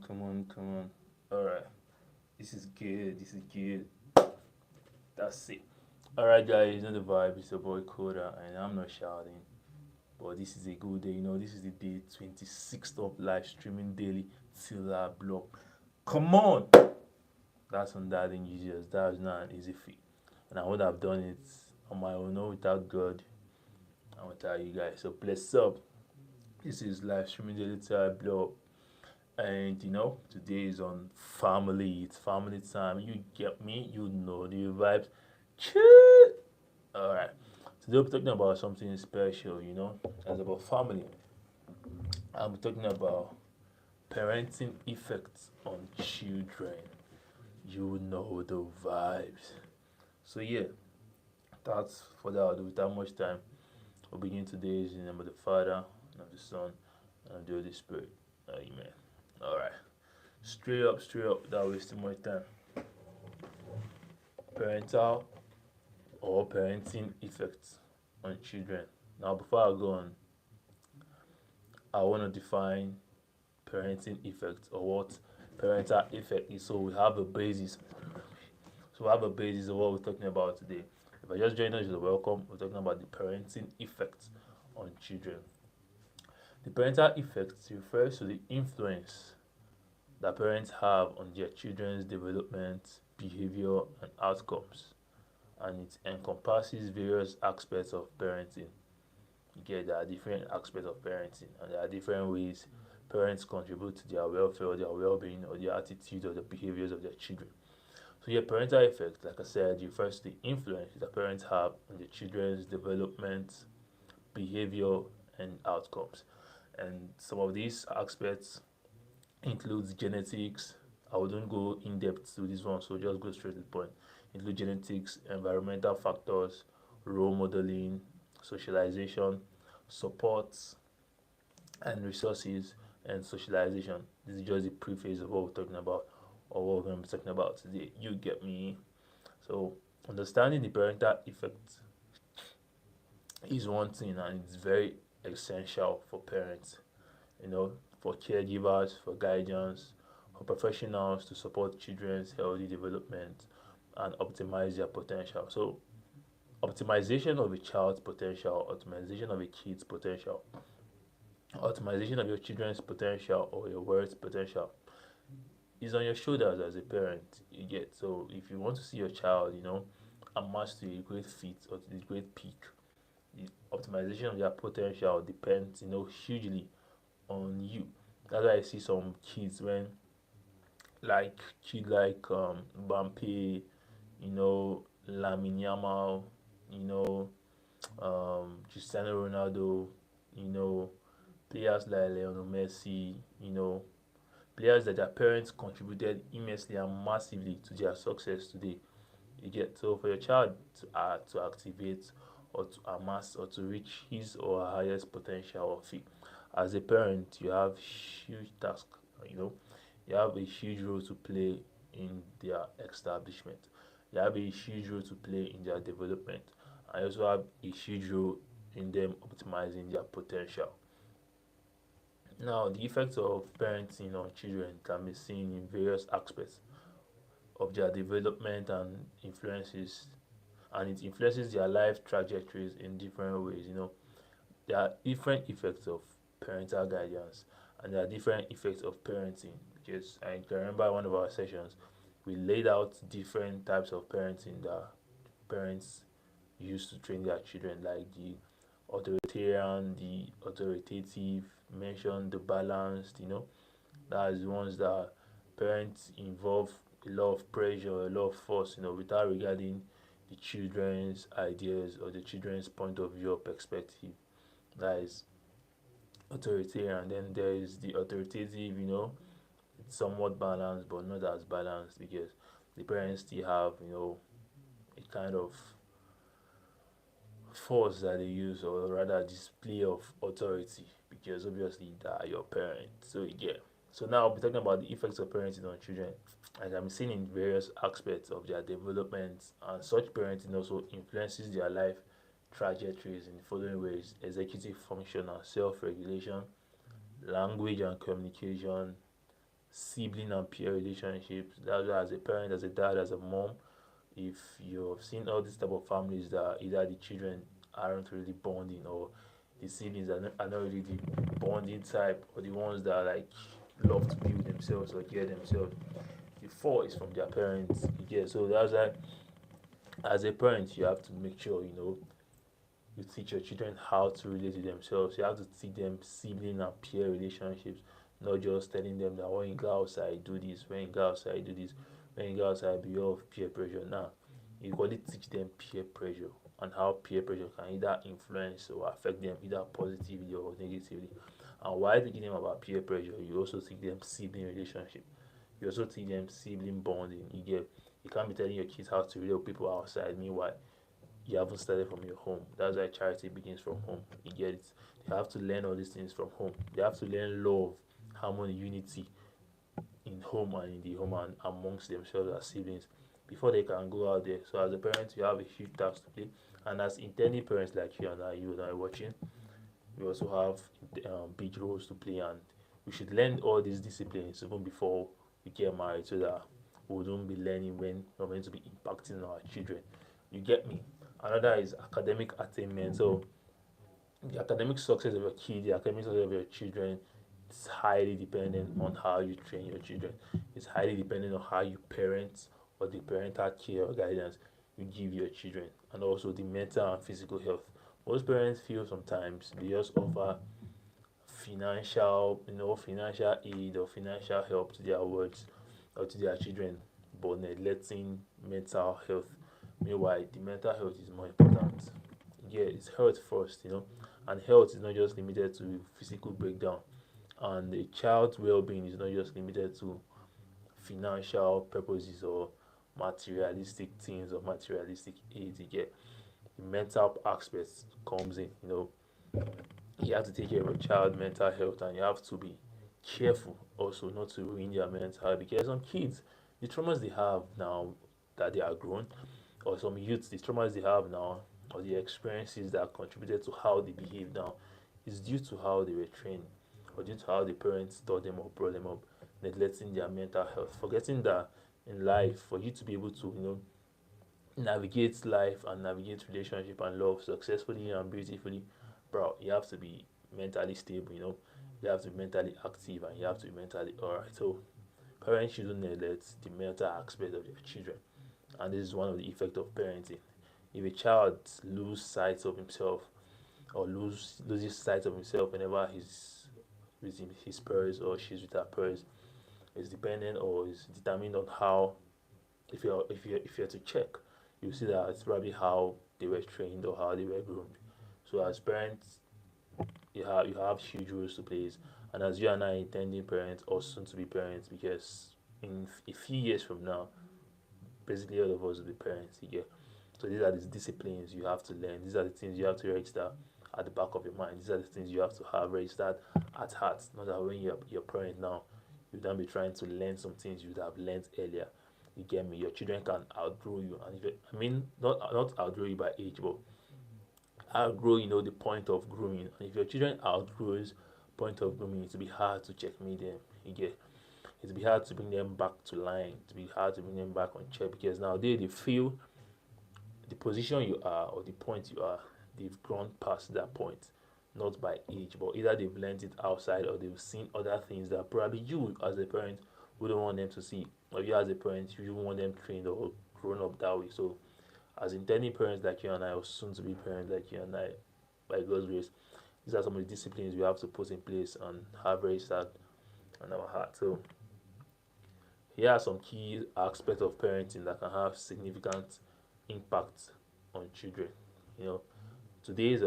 come on. Alright, this is good, this is good. That's it. Alright, guys, you know the vibe. It's your boy Koda, and I'm not shouting, but this is a good day. This is the day 26th of live streaming daily till I block. Come on! That's on that ingenious. That's not an easy feat. And I would have done it on my own, no, without God. I will tell you guys. So, bless up. This is live streaming daily till I block. And today is on family. It's family time. You get me? You know the vibes. Chill. Alright. Today we're talking about something special, It's about family. I'm talking about parenting effects on children. You know the vibes. So yeah, that's for that. Without much time, we'll begin today in the name of the Father, and of the Son, and of the Holy Spirit. Amen. Alright. Straight up, without wasting much time. Parental or parenting effects on children. Now, before I go on, I want to define parenting effect or what parental effect is. So we have a basis. So we have a basis of what we're talking about today. If I just join us, you're welcome. We're talking about the parenting effect on children. The parental effect refers to the influence that parents have on their children's development, behavior, and outcomes, and it encompasses various aspects of parenting. There are different aspects of parenting, and there are different ways parents contribute to their welfare, their well-being, or their attitude or the behaviors of their children. So yeah, parental effect, like I said, refers to the influence that parents have on their children's development, behavior, and outcomes. And some of these aspects includes genetics. I wouldn't go in depth to this one, so just go straight to the point. Include genetics, environmental factors, role modeling, socialization, support, and resources, and socialization. This is just the preface of what we're talking about or what we're going to be talking about today. You get me? So, understanding the parental effect is one thing, and it's very essential for parents, for caregivers, for guidance, for professionals to support children's healthy development and optimize their potential. So, optimization of a child's potential, optimization of a kid's potential, optimization of your children's potential or your world's potential is on your shoulders as a parent. You get so if you want to see your child, amass to a great feat or to a great peak, the optimization of their potential depends, hugely on you. That's why I see some kids when Bampe, Lamine Yamal, Cristiano Ronaldo, you know, players like Lionel Messi, players that their parents contributed immensely and massively to their success today. You get so for your child to activate or to amass or to reach his or her highest potential or feat. As a parent, you have huge task. You know, you have a huge role to play in their establishment. You have a huge role to play in their development. I also have a huge role in them optimizing their potential. Now, the effects of parenting on children can be seen in various aspects of their development and it influences their life trajectories in different ways. There are different effects of parental guidance and there are different effects of parenting. Because I can remember one of our sessions, we laid out different types of parenting that parents use to train their children, like the authoritarian, the authoritative, mentioned the balanced, that's the ones that parents involve a lot of pressure, a lot of force, without regarding the children's ideas or the children's point of view or perspective. That is authoritarian. Then there is the authoritative, it's somewhat balanced but not as balanced because the parents still have, a kind of force that they use or rather display of authority because obviously they are your parents. So yeah. So now I'll be talking about the effects of parenting on children as I'm seeing in various aspects of their development and such parenting also influences their life trajectories in the following ways: executive function and self-regulation, language and communication, sibling and peer relationships. That's why as a parent, as a dad, as a mom, if you've seen all these type of families that either the children aren't really bonding or the siblings are not really the bonding type or the ones that like love to be with themselves or care themselves, the fault is from their parents. You get, so that's why as a parent you have to make sure you teach your children how to relate to themselves. You have to teach them sibling and peer relationships, not just telling them that when you go outside, do this, when you go outside, do this, when you go outside, be off peer pressure. Now, you got to teach them peer pressure and how peer pressure can either influence or affect them either positively or negatively. And while teaching them about peer pressure, you also teach them sibling relationship. You also teach them sibling bonding. You can't be telling your kids how to relate with people outside. Meanwhile, you haven't started from your home. That's why charity begins from home. You get it? They have to learn all these things from home. They have to learn love, harmony, unity in home and in the home and amongst themselves as siblings before they can go out there. So as a parent, you have a huge task to play. And as intending parents like you and I watching, we also have big roles to play, and we should learn all these disciplines even before we get married so that we don't be learning when we're going to be impacting our children. You get me? Another is academic attainment. So the academic success of your kid, the academic success of your children is highly dependent on how you train your children. It's highly dependent on how you parent or the parental care or guidance you give your children, and also the mental and physical health. Most parents feel sometimes they just offer financial aid or financial help to their words or to their children, but neglecting mental health. Meanwhile, the mental health is more important. Yeah, it's health first. And health is not just limited to physical breakdown, and the child's well-being is not just limited to financial purposes or materialistic things or materialistic aids. You get the mental aspect comes in. You have to take care of your child mental health, and you have to be careful also not to ruin their mental health, because some kids, the traumas they have now that they are grown, or some youths, the traumas they have now or the experiences that contributed to how they behave now is due to how they were trained or due to how the parents taught them or brought them up, neglecting their mental health, forgetting that in life, for you to be able to navigate life and navigate relationship and love successfully and beautifully, bro, you have to be mentally stable. You have to be mentally active and you have to be mentally alright. So parents shouldn't neglect the mental aspect of their children. And this is one of the effects of parenting. If a child loses sight of himself or loses sight of himself whenever he's with his parents or she's with her parents, it's dependent or is determined on how, if you're to check, you see that it's probably how they were trained or how they were groomed. So as parents, you have huge roles to play, and as you and I intending parents or soon to be parents, because in a few years from now, basically all of us will be parents. You get, so these are the disciplines you have to learn. These are the things you have to register at the back of your mind. These are the things you have to have registered at heart. Not that when you're parent now, you don't be trying to learn some things you would have learned earlier. You get me? Your children can outgrow you, and I mean not outgrow you by age, but outgrow the point of grooming. And if your children outgrows point of grooming, it'll be hard to checkmate them. You get, it'll be hard to bring them back to line. It'll be hard to bring them back on check, because now they feel the position you are or the point you are, they've grown past that point, not by age, but either they've learned it outside or they've seen other things that probably you as a parent wouldn't want them to see, or you as a parent you want them trained or grown up that way. So as intending parents like you and I, or soon to be parents like you and I, by God's grace, these are some of the disciplines we have to put in place and have registered on our heart. So here are some key aspects of parenting that can have significant impact on children. You know, today's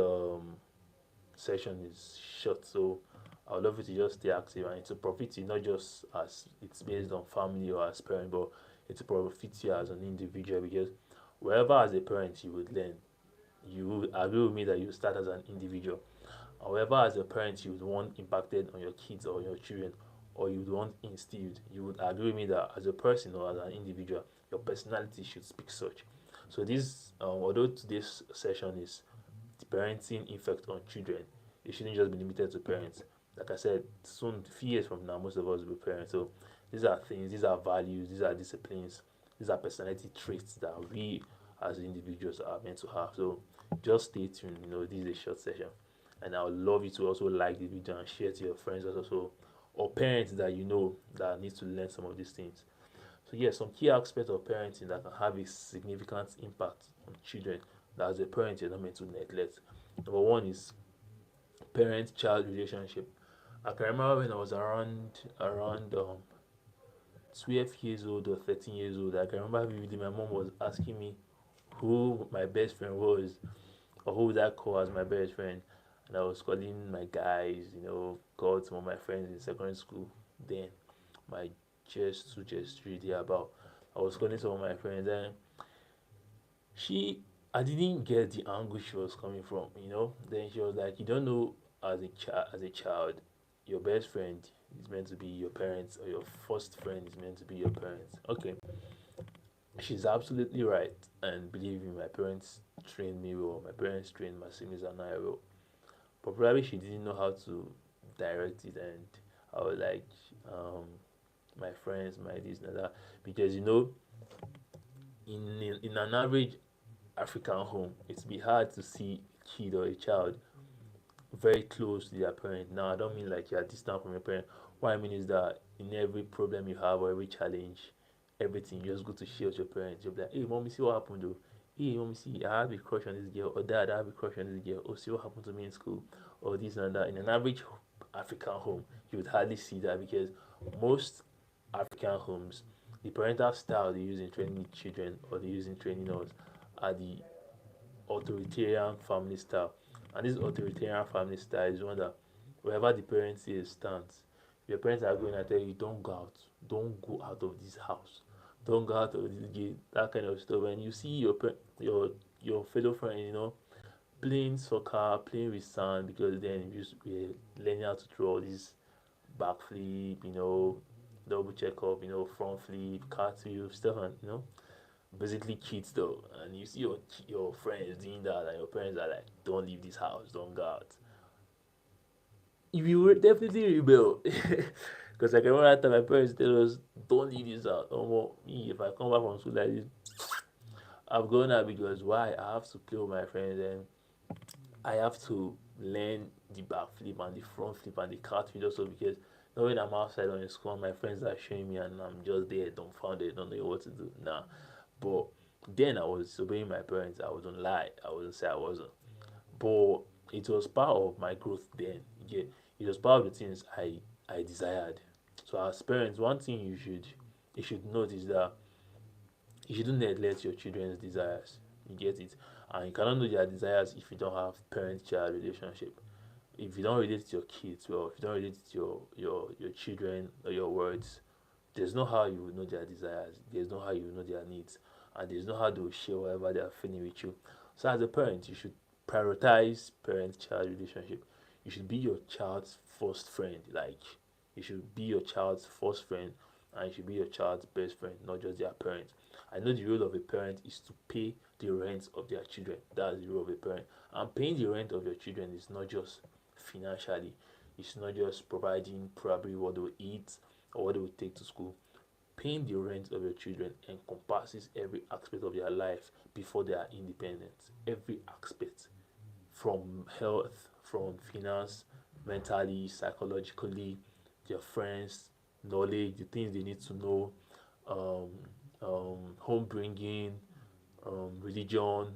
session is short, so I would love you to just stay active and to profit you, not just as it's based on family or as parent, but it to profit you as an individual, because wherever as a parent you would learn, you would agree with me that you start as an individual. However, as a parent you would want impacted on your kids or your children, or you would want instilled, you would agree with me that as a person or as an individual, your personality should speak such. So this, although today's session is the parenting effect on children, it shouldn't just be limited to parents. Like I said, soon, few years from now, most of us will be parents. So These are things, these are values, these are disciplines, these are personality traits that we as individuals are meant to have. So just stay tuned. This is a short session, and I would love you to also like the video and share to your friends also, or parents that you know that need to learn some of these things. So yes, some key aspects of parenting that can have a significant impact on children that as a parent you're not meant to neglect. Number one is parent-child relationship. I can remember when I was around 12 years old or 13 years old. I can remember vividly my mom was asking me who my best friend was, or who would I call as my best friend. And I was calling my guys, called some of my friends in secondary school then, my just 2, just 3 there about. I was calling some of my friends, and she I didn't get the angle she was coming from. Then she was like, you don't know, as a child, your best friend is meant to be your parents, or your first friend is meant to be your parents. Okay, she's absolutely right. And believe me, my parents trained me well. My parents trained my siblings and I well. But probably she didn't know how to direct it, and I was like, um, my friends, my this and that, because in an average African home, it's be hard to see a kid or a child very close to their parent. Now, I don't mean like you're distant from your parent. What I mean is that in every problem you have or every challenge, everything, you just go to share with your parents. You'll be like, hey, mommy, see what happened though? Hey, mommy, see, I have a crush on this girl. Or dad, I have a crush on this girl. Oh, see what happened to me in school. Or this and that. In an average African home, you would hardly see that, because most African homes, the parental style they use in training children or they use in training us are the authoritarian family style. And this authoritarian family style is one that wherever the parent says stands. Your parents are going to tell you, don't go out, don't go out of this house, don't go out of this gate, that kind of stuff. And you see your fellow friend, playing soccer, playing with sand, because then we're learning how to throw all these backflip, double check up, front flip, cartwheel stuff, and basically kids though. And you see your friends doing that, and your parents are like, don't leave this house, don't go out. You will definitely rebel. Because I can remember that time my parents tell us, don't leave this house. Oh, me, if I come back from school like this, I've gone out, because why? I have to play with my friends, and I have to learn the back flip and the front flip and the cartwheel also, because knowing I'm outside on the school, my friends are showing me, and I'm just there dumbfounded, don't know what to do. Nah. But then I was obeying my parents. I wouldn't lie. I wouldn't say I wasn't. But it was part of my growth then. Yeah, it was part of the things I desired. So as parents, one thing you should note is that you shouldn't neglect your children's desires. You get it? And you cannot know their desires if you don't have parent-child relationship. If you don't relate to your kids well, if you don't relate to your children or your words, there's no how you will know their desires. There's no how you will know their needs, and there's no how they will share whatever they are feeling with you. So as a parent, you should prioritize parent-child relationship. You should be your child's first friend. Like, you should be your child's first friend, and you should be your child's best friend, not just their parent. I know the role of a parent is to pay the rent of their children. That's the role of a parent. And paying the rent of your children is not just financially. It's not just providing probably what they will eat or what they will take to school. Paying the rent of your children encompasses every aspect of their life before they are independent. Every aspect, from health, from finance, mentally, psychologically, their friends, knowledge, the things they need to know, um, home bringing, religion,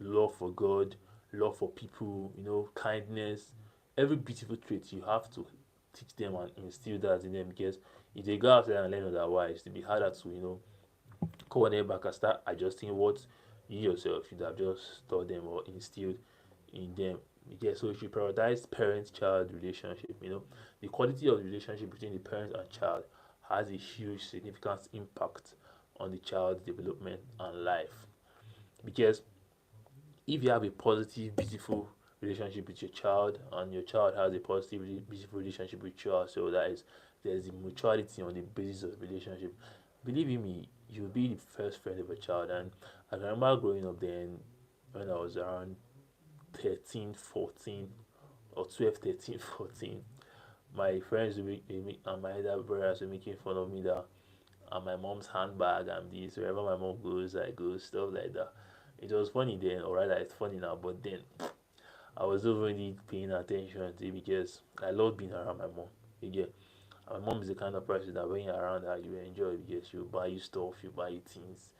love for God, love for people, kindness, every beautiful trait you have to teach them and instill that in them, because if they go out there and learn otherwise, it'll be harder to, go on their back and start adjusting what you yourself should have just taught them or instilled in them. Yeah, so if you prioritize parent-child relationship, the quality of the relationship between the parent and child has a huge significant impact on the child's development and life. Because if you have a positive, beautiful relationship with your child, and your child has a positive, beautiful relationship with you, so that is, there's a mutuality on the basis of relationship. Believe in me, you'll be the first friend of a child. And I can remember growing up then, when I was around 13, 14, or 12, 13, 14. my friends and my elder brothers were making fun of me that and my mom's handbag and this wherever my mom goes I go, stuff like that. It was funny then, or rather it's funny now, but then I was not really paying attention to it because I love being around my mom. You get, and my mom is the kind of person that when you're around her you enjoy because she'll buy you stuff, she'll buy you things.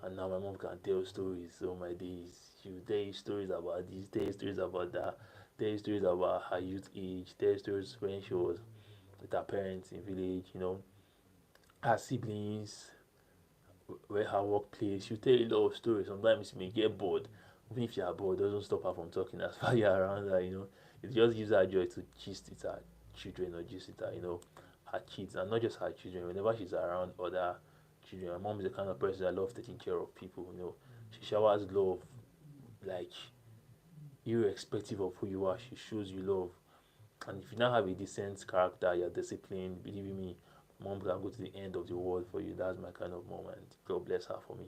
And now my mom can tell stories. Oh my days, she'll tell you stories about this, tell you stories about that, tell you stories about her youth age, tell you stories when she was with her parents in village, her siblings, where her workplace. She'll tell you a lot of stories. Sometimes you may get bored. Even if you are bored, it doesn't stop her from talking as far as you're around her. It just gives her joy to gist with her children or gist with her, her kids. And not just her children. Whenever she's around other children, my mom is the kind of person that loves taking care of people. She showers love, like, irrespective of who you are, she shows you love. And if you now have a decent character, you're disciplined, believe me, mom can go to the end of the world for you. That's my kind of mom, and God bless her for me.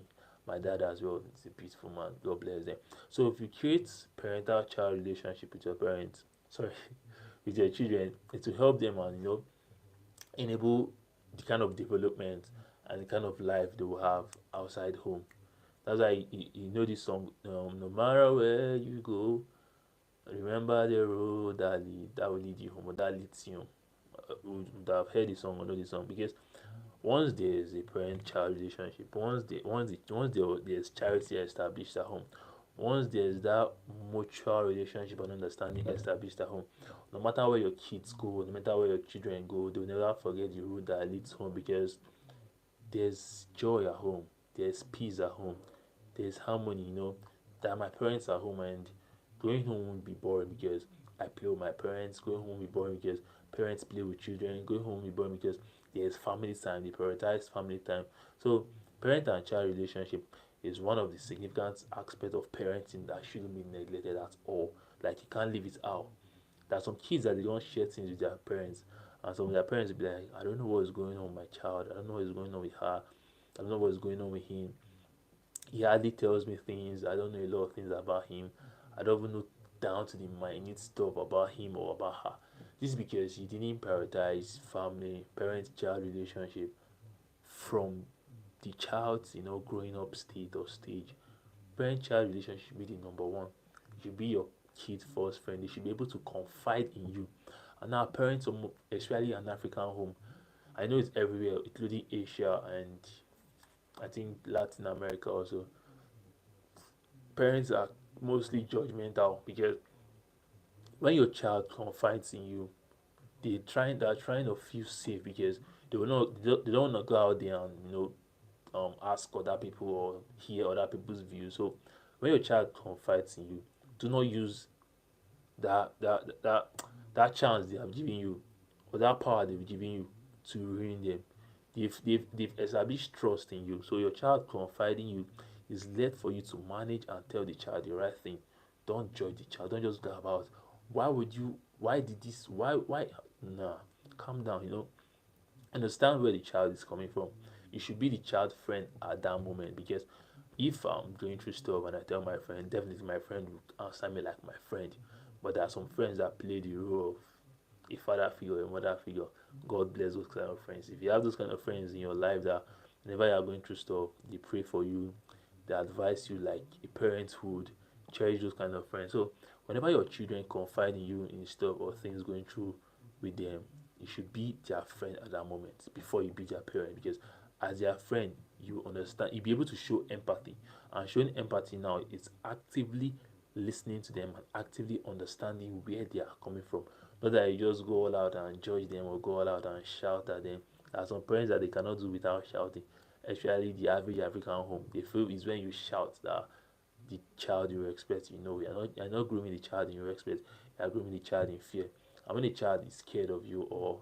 My dad as well, is a beautiful man. God bless them. So if you create parental child relationship with your parents, sorry, with your children, it will help them and enable the kind of development and the kind of life they will have outside home. That's why you know this song, no matter where you go, remember the road that will lead you home, or that leads you home. Would have heard the song or know the song because once there is a parent-child relationship, there's charity established at home, once there's that mutual relationship and understanding established at home, no matter where your kids go, no matter where your children go, they'll never forget the road that leads home because there's joy at home, there's peace at home, there's harmony. That my parents are home and going home won't be boring because I play with my parents. Going home will be boring because parents play with children. Going home will be boring because there's family time. They prioritize family time. So parent and child relationship is one of the significant aspects of parenting that shouldn't be neglected at all. Like you can't leave it out. There are some kids that they don't share things with their parents, and some of their parents will be like, I don't know what is going on with my child. I don't know what is going on with her. I don't know what is going on with him. He hardly tells me things. I don't know a lot of things about him. I don't even know down to the minute stuff about him or about her. This is because he didn't prioritize family, parent-child relationship from the child's growing up state or stage. Parent-child relationship should be the number one. It should be your kid first friend. They should be able to confide in you. And now parents, especially an African home, I know it's everywhere, including Asia and I think Latin America also. Parents are mostly judgmental because when your child confides in you, they're trying to feel safe because they don't want to go out there and ask other people or hear other people's views. So when your child confides in you, do not use that chance they have given you or that power they've given you to ruin them. They've established trust in you. So your child confiding you is left for you to manage and tell the child the right thing. Don't judge the child. Don't just go about why did this why nah, calm down. Understand where the child is coming from. You should be the child friend at that moment because if I'm going through stuff and I tell my friend, definitely my friend will answer me like my friend. But there are some friends that play the role of a father figure, a mother figure. God bless those kind of friends. If you have those kind of friends in your life that whenever you are going through stuff, they pray for you, they advise you like a parent would, cherish those kind of friends. So whenever your children confide in you in stuff or things going through with them, you should be their friend at that moment before you be their parent because as their friend you understand you'll be able to show empathy, and showing empathy now is actively listening to them and actively understanding where they are coming from, not that you just go all out and judge them or go all out and shout at them. There are some parents that they cannot do without shouting, especially the average African home. They feel it's when you shout that the child you expect. You're not grooming the child in respect, you're grooming the child in fear. And when the child is scared of you or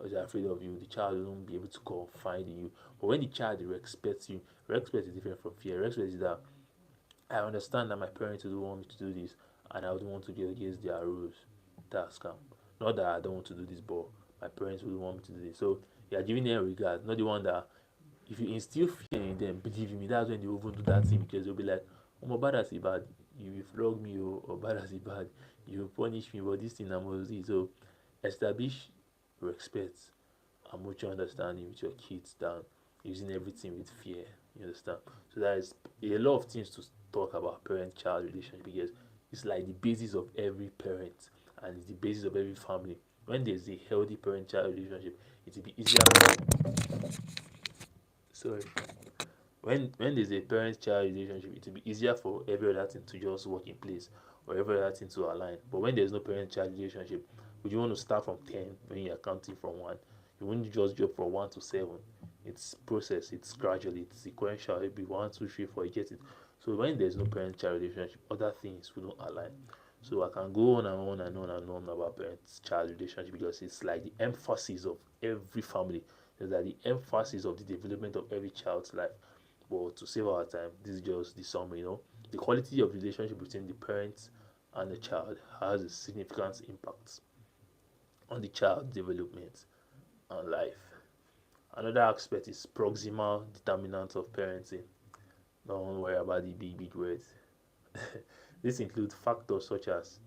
is afraid of you, the child won't be able to confide in you. But when the child respects you, respect is different from fear. Respect is that I understand that my parents don't want me to do this and I wouldn't want to go against their rules. That's calm. Not that I don't want to do this, but my parents wouldn't want me to do this. So you're giving them regard, not the one that if you instill fear in them, believe me, that's when they even do that thing because they'll be like, oh my bad as bad, you will flog me or bad as bad, you will punish me, but this thing I must do. So establish respect, and mutual understanding with your kids than using everything with fear. You understand? So there is a lot of things to talk about parent-child relationship because it's like the basis of every parent and it's the basis of every family. When there's a healthy parent-child relationship, it will be easier sorry when there's a parent-child relationship, it will be easier for every other thing to just work in place or every other thing to align. But when there's no parent-child relationship, would you want to start from 10 when you're counting from 1? You wouldn't just jump from 1 to 7. It's process, it's gradual, it's sequential. It'll be 1, 2, 3, 4, you get it. So when there's no parent-child relationship, other things will not align. So I can go on and on and on and on about parent-child relationship because it's like the emphasis of every family. It's like the emphasis of the development of every child's life. But to save our time, this is just the summary. The quality of relationship between the parents and the child has a significant impact on the child's development and life. Another aspect is proximal determinants of parenting. Don't worry about the big, big words. This includes factors such as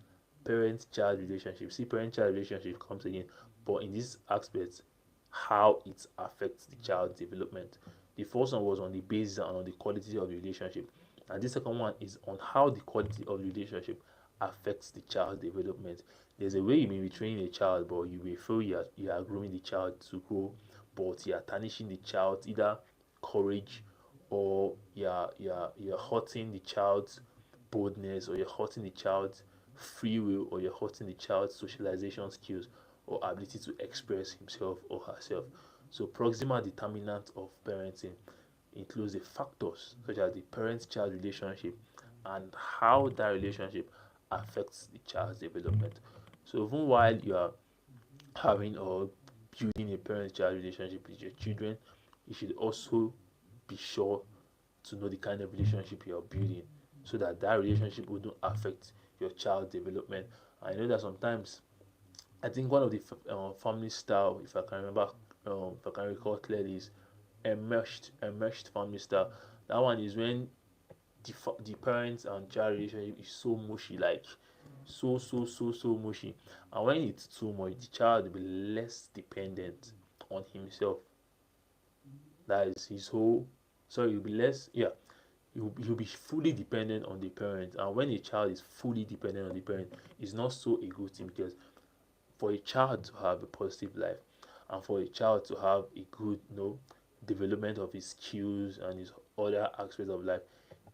parent-child relationship. See, parent-child relationship comes again, but in this aspect, how it affects the child's development. The first one was on the basis and on the quality of the relationship, and the second one is on how the quality of the relationship affects the child's development. There's a way you may be training a child, but you may feel you are growing the child to grow, but you are tarnishing the child's either courage or you're hurting the child's boldness or you're hurting the child's free will or you're hurting the child's socialization skills or ability to express himself or herself. So proximal determinant of parenting includes the factors such as the parent-child relationship and how that relationship affects the child's development. So even while you are having or building a parent-child relationship with your children, you should also be sure to know the kind of relationship you're building so that that relationship wouldn't affect your child's development. I know that sometimes I think one of the family style, if I can remember, if I can recall clearly, is enmeshed family style. That one is when the parents and child relationship is so mushy, like so mushy, and when it's too much, the child will be less dependent on himself. That is his whole. Sorry, he'll be less. Yeah, he'll be fully dependent on the parent, and when a child is fully dependent on the parent, it's not so a good thing because for a child to have a positive life and for a child to have a good development of his skills and his other aspects of life,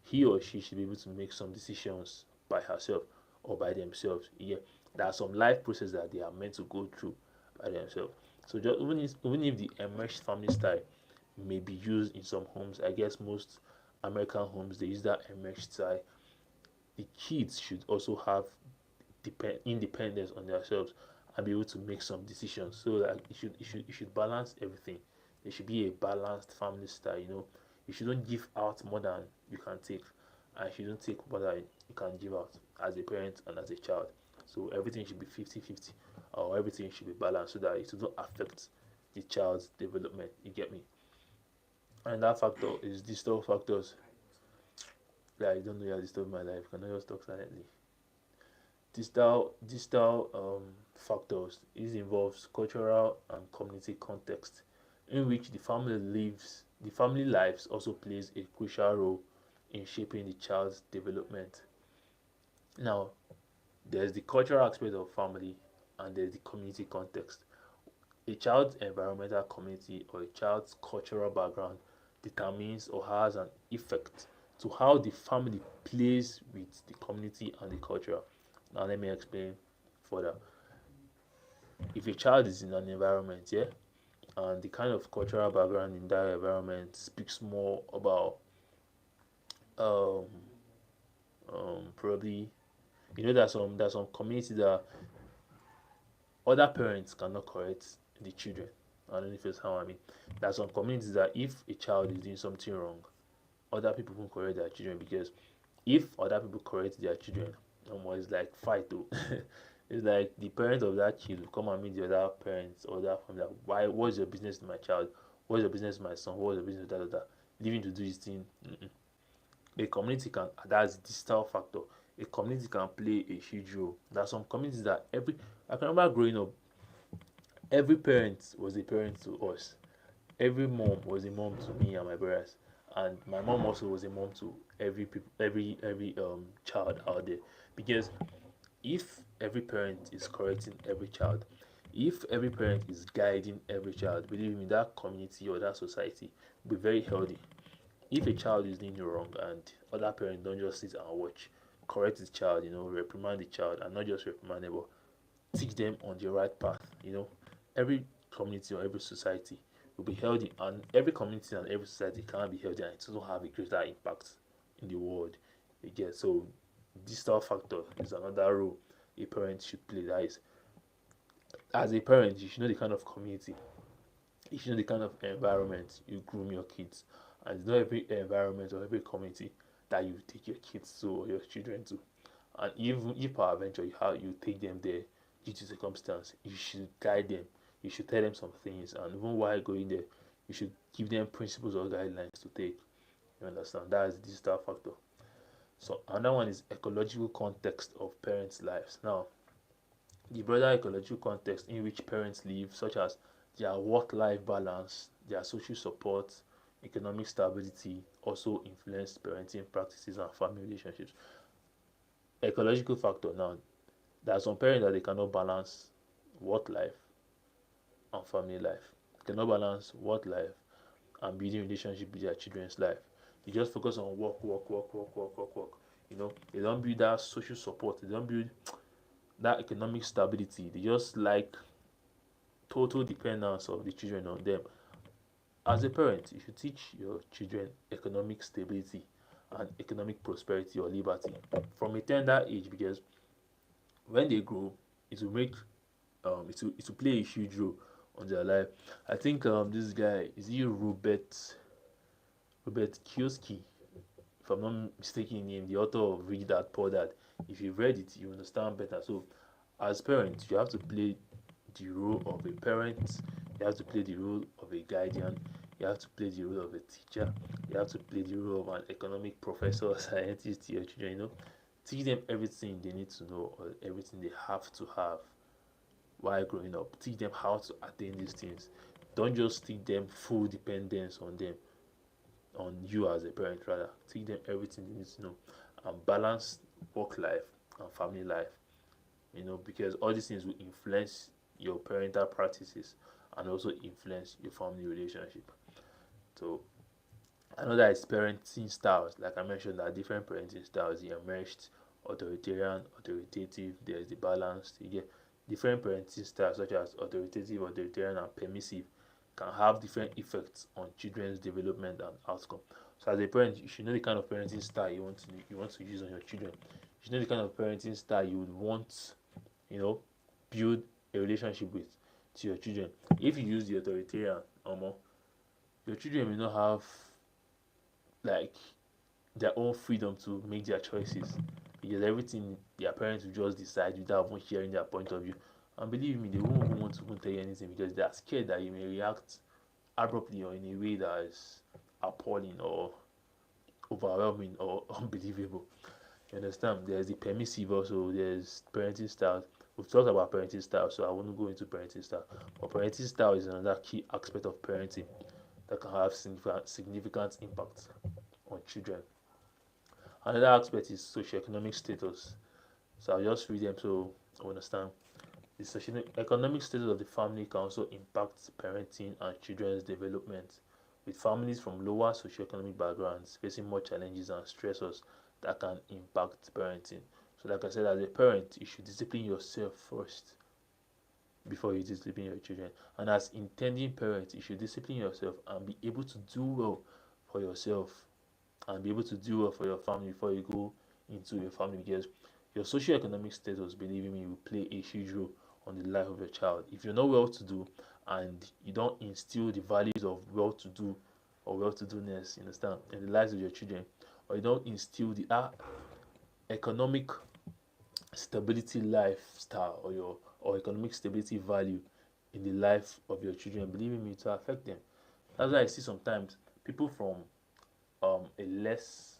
he or she should be able to make some decisions by herself or by themselves. Yeah, there are some life processes that they are meant to go through by themselves. So just even if the enmeshed family style may be used in some homes, I guess most American homes they use that enmeshed style. The kids should also have independence on themselves and be able to make some decisions. So that it should balance everything. There should be a balanced family style. You shouldn't give out more than you can take, and you shouldn't take more than you can give out as a parent and as a child. So everything should be 50-50, or everything should be balanced so that it doesn't affect the child's development. You get me? And that factor is distal factors. Like, I don't know you're disturbing my life. Can I just talk silently? Distal factors. This involves cultural and community context in which the family lives also plays a crucial role in shaping the child's development. Now, there's the cultural aspect of family and there's the community context. A child's environmental community or a child's cultural background determines or has an effect to how the family plays with the community and the culture. Now, let me explain further. If a child is in an environment, yeah, and the kind of cultural background in that environment speaks more about um, probably there's some communities that other parents cannot correct the children. I don't know if it's how I mean. There's some communities that if a child is doing something wrong, other people won't correct their children because if other people correct their children, it's like fight though. It's like the parent of that kid will come and meet the other parents or that family. Like, why? What's your business with my child? What's your business with my son? What's your business with that? Leaving to do his thing. Mm-mm. A community can that's the style factor. A community can play a huge role. There are some communities that every I can remember growing up Every parent was a parent to us. Every mom was a mom to me and my brothers, and my mom also was a mom to every child out there. Because if every parent is correcting every child, if every parent is guiding every child, believe me, that community or that society will be very healthy. If a child is doing wrong and other parents don't just sit and watch, correct the child, reprimand the child, and not just reprimand them, but teach them on the right path. Every community or every society will be healthy, and every community and every society can be healthy, and it will have a greater impact in the world. Again, so digital factor is another role a parent should play. That is, as a parent, you should know the kind of community, you should know the kind of environment you groom your kids, and it's not every environment or every community that you take your kids to or your children to. And even if peradventure you take them there due to circumstance, you should guide them. You should tell them some things, and even while going there, you should give them principles or guidelines to take. You understand? That is the digital factor. So another one is ecological context of parents' lives. Now, the broader ecological context in which parents live, such as their work-life balance, their social support, economic stability, also influence parenting practices and family relationships. Ecological factor now, there are some parents that they cannot balance work life and family life. They cannot balance work life and building relationship with their children's life. They just focus on work, work, work, work, work, work, work. They don't build that social support. They don't build that economic stability. They just like total dependence of the children on them. As a parent, you should teach your children economic stability and economic prosperity or liberty from a tender age, because when they grow, it will make it will play a huge role on their life. I think this guy is he Robert Kiyosaki, if I'm not mistaken in name, the author of Rich Dad Poor Dad. If you've read it, you understand better. So as parents, you have to play the role of a parent, you have to play the role of a guardian, you have to play the role of a teacher, you have to play the role of an economic professor or scientist to your children. Teach them everything they need to know or everything they have to have while growing up. Teach them how to attain these things. Don't just teach them full dependence on them, on you as a parent rather. Teach them everything they need to know and balance work life and family life. Because all these things will influence your parental practices and also influence your family relationship. So another is parenting styles. Like I mentioned, there are different parenting styles. The emerged, authoritarian, authoritative. There's the balance. You get different parenting styles such as authoritative, authoritarian, and permissive can have different effects on children's development and outcome. So as a parent, you should know the kind of parenting style you want to use on your children. You should know the kind of parenting style you would want, you know, build a relationship with to your children. If you use the authoritarian, your children may not have like their own freedom to make their choices, because everything their parents will just decide without even sharing their point of view. And believe me, they won't even want to even tell you anything because they are scared that you may react abruptly or in a way that is appalling or overwhelming or unbelievable. You understand? There's the permissive also, there's parenting style. We've talked about parenting style, so I won't go into parenting style. But parenting style is another key aspect of parenting that can have significant impact on children. Another aspect is socioeconomic status. So I'll just read them so I understand. The socioeconomic status of the family can also impact parenting and children's development, with families from lower socioeconomic backgrounds facing more challenges and stressors that can impact parenting. So, like I said, as a parent, you should discipline yourself first before you discipline your children. And as intending parents, you should discipline yourself and be able to do well for yourself and be able to do well for your family before you go into your family, because your socioeconomic status, believe me, will play a huge role on the life of your child. If you're not well to do and you don't instill the values of well to do or well to doness, you understand, in the lives of your children, or you don't instill the economic stability lifestyle or economic stability value in the life of your children, believe me, to affect them. That's why I see sometimes people from a less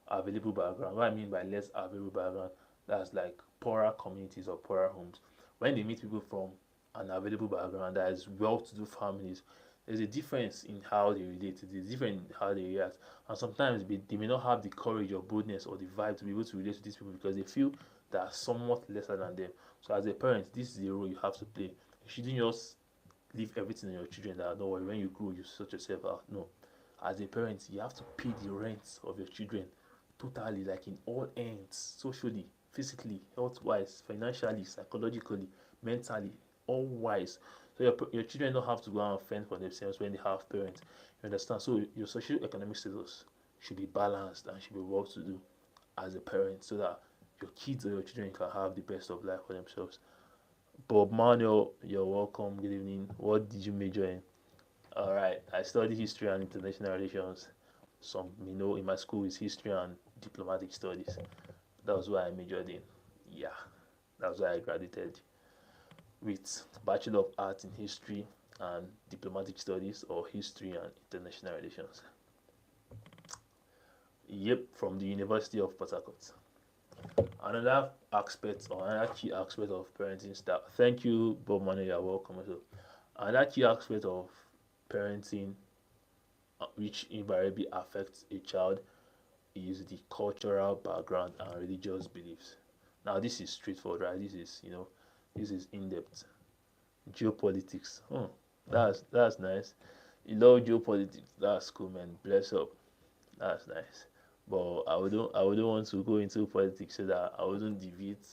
available background. What I mean by less available background, that's like poorer communities or poorer homes. When they meet people from an available background, that is well-to-do families, there's a difference in how they relate. There's different in how they react, and sometimes they may not have the courage or boldness or the vibe to be able to relate to these people because they feel they are somewhat lesser than them. So as a parent, this is the role you have to play. You shouldn't just leave everything on your children that don't worry when you grow you sort yourself out. No, as a parent, you have to pay the rent of your children totally, like in all ends, socially, physically, health wise, financially, psychologically, mentally, all wise. So your children don't have to go out and fend for themselves when they have parents. You understand? So your social economic status should be balanced and should be well to do as a parent so that your kids or your children can have the best of life for themselves. Bob Manuel, you're welcome. Good evening. What did you major in? All right, I study history and international relations. Some in my school is history and diplomatic studies. That was what I majored in. Yeah, that was why I graduated with Bachelor of Arts in History and Diplomatic Studies or History and International Relations. Yep, from the University of Port Harcourt. Another aspect or another key aspect of parenting style. Thank you, Bob Manu, you're welcome. So, another key aspect of parenting which invariably affects a child is the cultural background and religious beliefs. Now, this is straightforward, right? This is in depth. Geopolitics. That's nice. You love geopolitics. That's cool, man. Bless up. That's nice. But I wouldn't want to go into politics so that I wouldn't deviate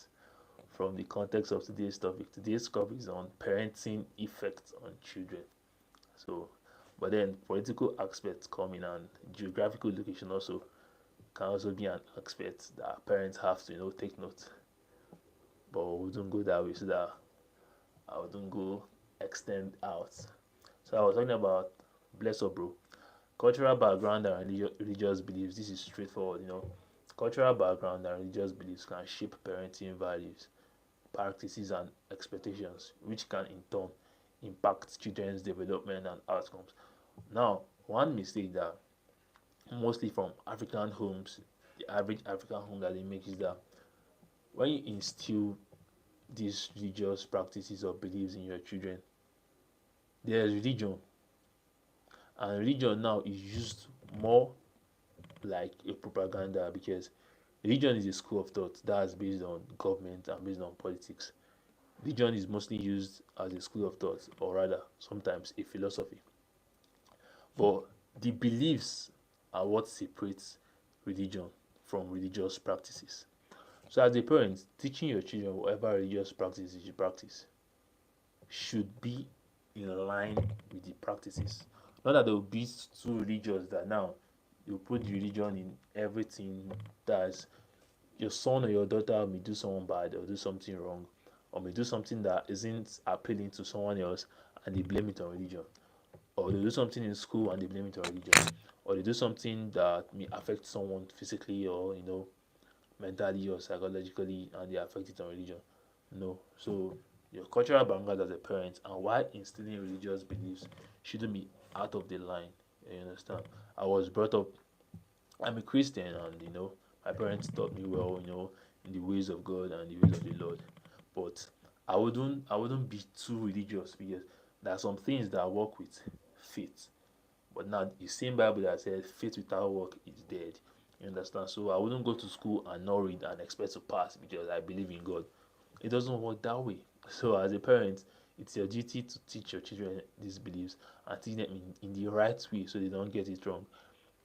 from the context of today's topic. Today's topic is on parenting effects on children. So, but then political aspects come in, and geographical location also can also be an aspect that parents have to take note. But we wouldn't go that way so that I wouldn't go extend out. So I was talking about bless up, bro. Cultural background and religious beliefs. This is straightforward. Cultural background and religious beliefs can shape parenting values, practices, and expectations, which can in turn impact children's development and outcomes. Now, one mistake that mostly from African homes, the average African home that they make is that when you instill these religious practices or beliefs in your children, there's religion, and religion now is used more like a propaganda because religion is a school of thought that's based on government and based on politics. Religion is mostly used as a school of thought, or rather, sometimes a philosophy. But the beliefs are what separates religion from religious practices. So, as a parent, teaching your children whatever religious practices you practice should be in line with the practices. Not that they will be too religious that now you put the religion in everything. That's your son or your daughter may do someone bad or do something wrong or may do something that isn't appealing to someone else and they blame it on religion. Or they do something in school and they blame it on religion. Or they do something that may affect someone physically or mentally or psychologically and they affect it on religion. No. So your cultural background as a parent and why instilling religious beliefs shouldn't be out of the line. You understand? I was brought up, I'm a Christian, and my parents taught me well, in the ways of God and the ways of the Lord. But I wouldn't be too religious because there are some things that I work with faith. But now the same Bible that says faith without work is dead. You understand? So I wouldn't go to school and not read and expect to pass because I believe in God. It doesn't work that way. So as a parent, it's your duty to teach your children these beliefs and teach them in the right way so they don't get it wrong.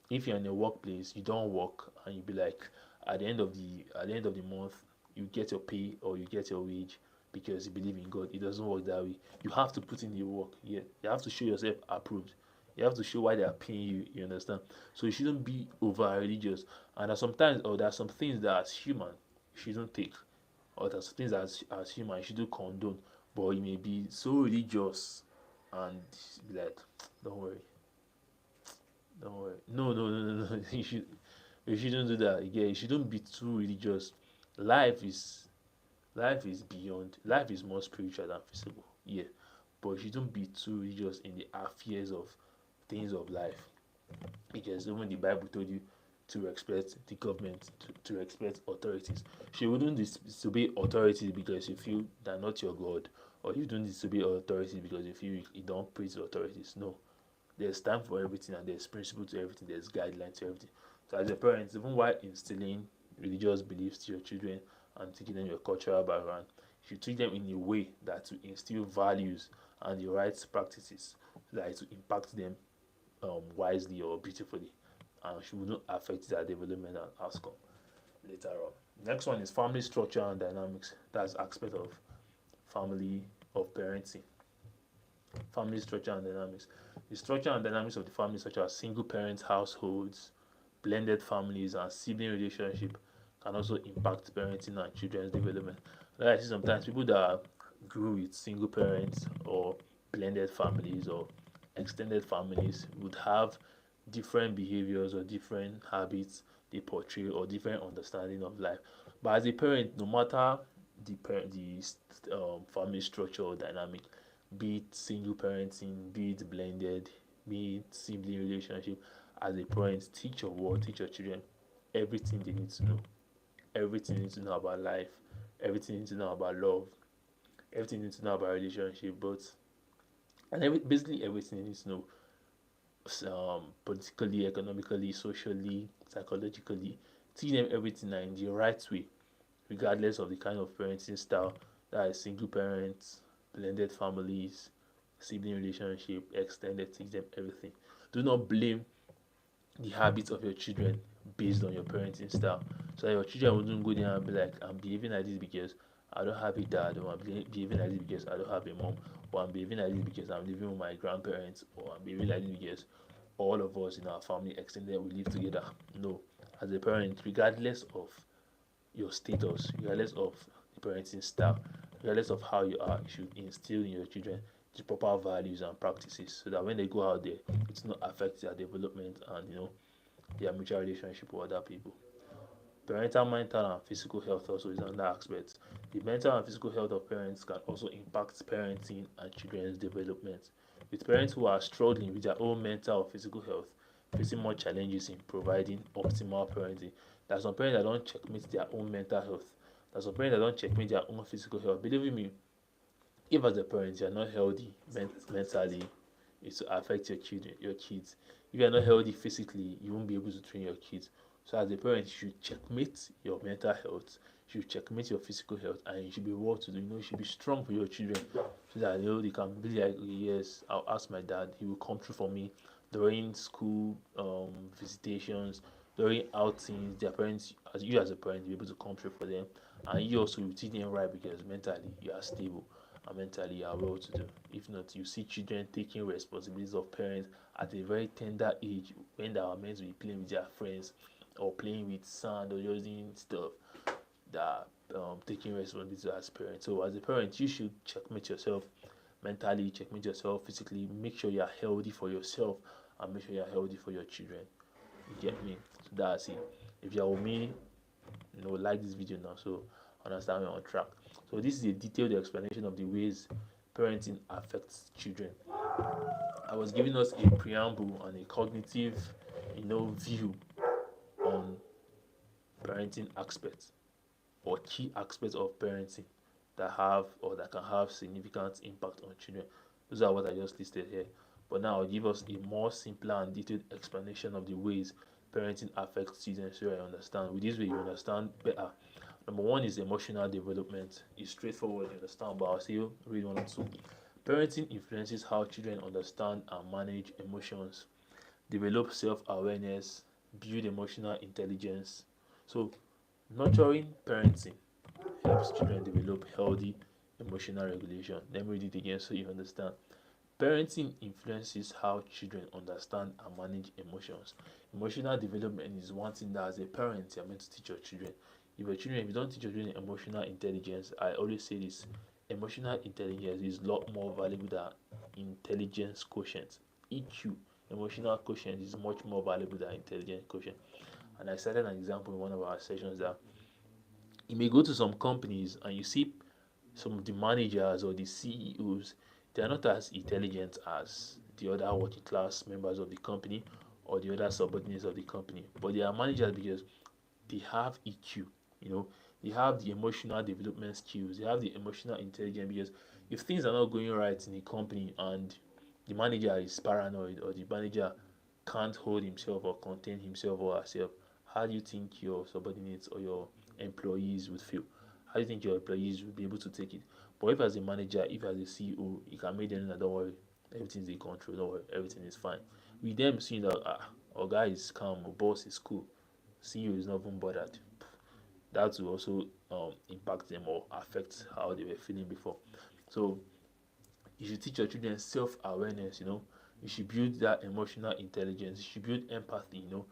If you're in a workplace, you don't work and you be like at the end of the month you get your pay or you get your wage because you believe in God. It doesn't work that way. You have to put in the work. Yeah, you have to show yourself approved. You have to show why they are paying you. You understand? So you shouldn't be over religious. And there are some things that as human you shouldn't take, or there's things as human you shouldn't condone. But you may be so religious and be like, don't worry, don't worry. No, no, no, no, no. You shouldn't do that. Yeah, you shouldn't be too religious. Life is life is beyond. Life is more spiritual than physical. Yeah, but you shouldn't be too religious in the affairs of things of life because even the Bible told you to respect the government, to respect authorities. So you wouldn't disobey authorities because you feel they're not your God or you don't disobey authority because you feel you don't praise the authorities. No, there's time for everything, and there's principle to everything, there's guidelines to everything. So as a parent, even while instilling religious beliefs to your children and teaching them your cultural background, you should treat them in a way that to instill values and the right practices so that it will impact them wisely or beautifully, and should not affect their development and outcome later on. Next one is family structure and dynamics. That's aspect of family of parenting. Family structure and dynamics. The structure and dynamics of the family, such as single parent households, blended families, and sibling relationship, can also impact parenting and children's development. Like I see sometimes people that grew with single parents or blended families or extended families would have different behaviors or different habits they portray or different understanding of life. But as a parent, no matter the family structure or dynamic, be it single parenting, be it blended, be it sibling relationship, as a parent, teach your word, teach your children everything they need to know, everything they need to know about life, everything they need to know about love, everything they need to know about relationship, but basically everything they need to know, politically, economically, socially, psychologically. Teach them everything in the right way, regardless of the kind of parenting style, that is single parents, blended families, sibling relationship, extended. Teach them everything. Do not blame the habits of your children based on your parenting style. So that your children wouldn't go there and be like, I'm behaving like this because I don't have a dad, or I'm behaving like this because I don't have a mom, or I'm behaving like this because I'm living with my grandparents, or I'm behaving like this because all of us in our family extended we live together. No. As a parent, regardless of your status, regardless of the parenting style, regardless of how you are, you should instill in your children the proper values and practices so that when they go out there, it's not affect their development and their mutual relationship with other people. Parental mental and physical health also is another aspect. The mental and physical health of parents can also impact parenting and children's development. With parents who are struggling with their own mental or physical health, facing more challenges in providing optimal parenting. There are some parents that don't checkmate their own mental health. There are some parents that don't checkmate their own physical health. Believe me, if as a parent you are not healthy mentally, it will affect your kids. If you are not healthy physically, you won't be able to train your kids. So as a parent, you should checkmate your mental health, you should checkmate your physical health, and you should be well to do. You should be strong for your children, so that they can be like, yes, I'll ask my dad, he will come through for me during school visitations, during outings. Their parents, as you as a parent, you're able to come through for them, and you also will teach them right because mentally you are stable and mentally you are well to do. If not, you see children taking responsibilities of parents at a very tender age when they are meant to be playing with their friends or playing with sand or using stuff that taking responsibility as parents. So as a parent, you should checkmate yourself mentally, checkmate yourself physically, make sure you are healthy for yourself and make sure you are healthy for your children. You get me? So that's it. If you're with me, like this video now, so understand we're on track. So this is a detailed explanation of the ways parenting affects children. I was giving us a preamble and a cognitive, view on parenting aspects or key aspects of parenting that have or that can have significant impact on children. Those are what I just listed here. But now I'll give us a more simpler and detailed explanation of the ways parenting affects children so I understand. With this way, you understand better. Number one is emotional development. It's straightforward, you understand, but I'll say read one or two. Parenting influences how children understand and manage emotions, develop self awareness, build emotional intelligence. So, nurturing parenting helps children develop healthy emotional regulation. Let me read it again so you understand. Parenting influences how children understand and manage emotions. Emotional development is one thing that as a parent you're meant to teach your children. If you don't teach your children emotional intelligence, I always say this: emotional intelligence is a lot more valuable than intelligence quotient. EQ, emotional quotient, is much more valuable than intelligence quotient. And I cited an example in one of our sessions that you may go to some companies and you see some of the managers or the CEOs, they are not as intelligent as the other working class members of the company or the other subordinates of the company. But they are managers because they have EQ, you know, they have the emotional development skills, they have the emotional intelligence because If things are not going right in a company and the manager is paranoid or the manager can't hold himself or contain himself or herself, how do you think your subordinates or your employees would feel? How do you think your employees would be able to take it? But if as a manager, if as a CEO, you can make them know that don't worry, everything's in control, don't worry, everything is fine. With them seeing that our guy is calm, our boss is cool, CEO is not even bothered. That will also impact them or affect how they were feeling before. So you should teach your children self-awareness. You should build that emotional intelligence. You should build empathy. You